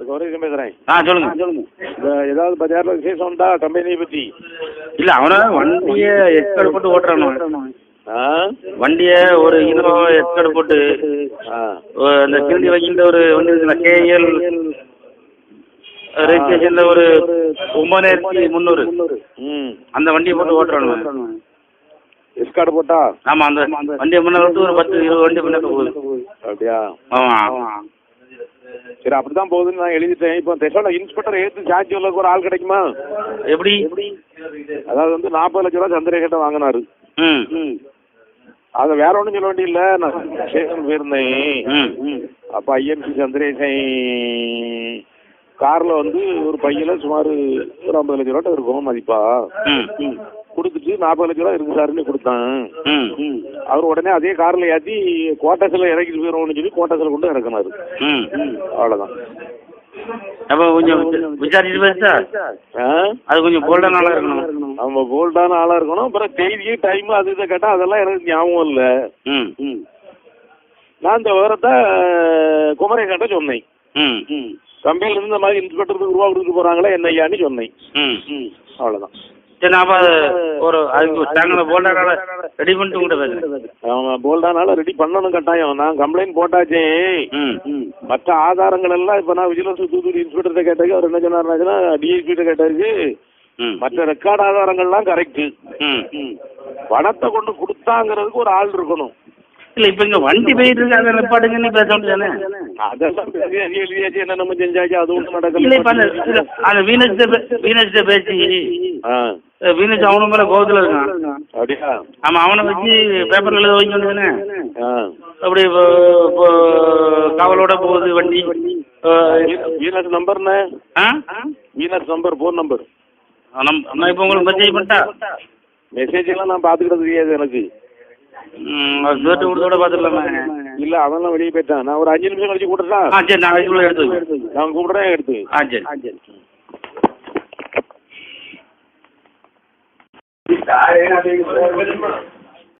கௌரீசன் பேசுகிறேன். சொல்லுங்க. இந்த ஏதாவது பஜாரில் விசேஷம் உண்டா கம்பெனியை பற்றி? இல்லை, அவனை வண்டியை எக்ஸ்கர்ட் போட்டு ஓட்டுறானு. வண்டியை ஒரு ஹீரோ எக்ஸ்கர்ட் போட்டு அந்த திருடி வைக்கின்ற ஒரு வண்டி இருக்குல்ல, KL ரெஜிஸ்ட்ரேஷனில் ஒரு 9300 அந்த வண்டியை போட்டு ஓட்டுறானு. எஸ்கார்டு போட்டா? ஆமாம், அந்த வண்டியை முன்னாடி விட்டு ஒரு 10-20 வண்டி முன்னாடி போகுது. அப்படியா? ஆமாம். சரி, அப்படிதான் போகுதுன்னு நான் எழுதிட்டேன். இப்போ தெசோட இன்ஸ்பெக்டர் எடுத்து சார்ஜ் உள்ள ஒரு ஆள் கிடைக்குமா? எப்படி? அதாவது வந்து 40 லட்ச ரூபா சந்திரகிட்ட வாங்கினாரு. அதை வேற ஒன்றும் சொல்ல வேண்டிய இல்லை. நான் ஸ்டேஷன் போயிருந்தேன். அப்போ IMC சந்திரேசன் காரில் வந்து ஒரு பையில சுமார் ஒரு 50 லட்ச ரூபா இருக்கும் மதிப்பா. கொடுத்துட்டு 40 லட்ச ரூபா இருக்கு சாருன்னு கொடுத்தான். அவர் உடனே அதே காரில் ஏற்றி கோட்டஸில் இறக்கிட்டு போயிடுவோம்னு சொல்லி கோட்டஸில் கொண்டு இறக்குனாரு. அவ்வளோதான். அப்போ கொஞ்சம் விசாரிச்சு பேசா அது கொஞ்சம் போல்டான ஆளாக இருக்கணும். நம்ம போல்டான ஆளாக இருக்கணும். அப்புறம் செய்தி டைமு அது இதை கேட்டால் அதெல்லாம் எனக்கு ஞாபகம் இல்லை. நான் இந்த விவரத்தை குமரேசன்ட்ட சொன்னேன். கம்பெனில இருந்து இந்த மாதிரி இன்ஸ்பெக்டருக்கு ரூபா கொடுத்துட்டு போகிறாங்களே என்ன ஐயான்னு சொன்னேன். அவ்வளோதான். சரி, நான் ஒரு அதுக்கு போல்டானால ரெடி பண்ணிட்டு கூட பேசுகிறேன். அவன் போல்டானால ரெடி பண்ணணும் கட்டாயம். நான் கம்ப்ளைண்ட் போட்டாச்சே. மற்ற ஆதாரங்கள் எல்லாம் இப்போ நான் விஜிலன்ஸ் தூத்துக்குடி இன்ஸ்பெக்டர்கிட்ட கேட்டாரு. அவர் என்ன சொன்னாருன்னா DSP கேட்டாருக்கு மற்ற ரெக்கார்டு ஆதாரங்கள்லாம் கரெக்டு. பணத்தை கொண்டு கொடுத்தாங்கிறதுக்கு ஒரு ஆள் இருக்கணும். இல்லை, இப்போ இங்கே வண்டி போயிட்டு இருக்கு, அதை நிப்பாட்டுங்கன்னு பேச வேண்டியதானே? அதெல்லாம் எழுதியாச்சு, என்ன நம்ம செஞ்சாச்சு, அது ஒன்றும் நடக்கல. இல்லை, இப்போ அந்த வீனஸ்ட பேசி வீனஸ் அவனு மேலே கோபத்தில் இருக்கான். அப்படியா? ஆமாம், அவனை வச்சு பேப்பரில் எழுத வைக்க வேண்டியதானே? அப்படி காவலோட போகுது வண்டி. வீனஸ் நம்பர்ண்ணே? Venus number, phone number. நான் இப்போ உங்களுக்கு மெசேஜ் பண்ணிட்டா? மெசேஜ் எல்லாம் நான் பார்த்துக்கிறது தெரியாது எனக்கு. கேட்டு கொடுத்தோட பார்த்துடலாமா? இல்லை, அவன்லாம் வெளியே போயிட்டான். நான் ஒரு 5 நிமிஷம் கழிச்சு கூப்பிட்றா? சரி, நான் எடுத்து நான் கூப்பிட்றேன், எடுத்து. சரி.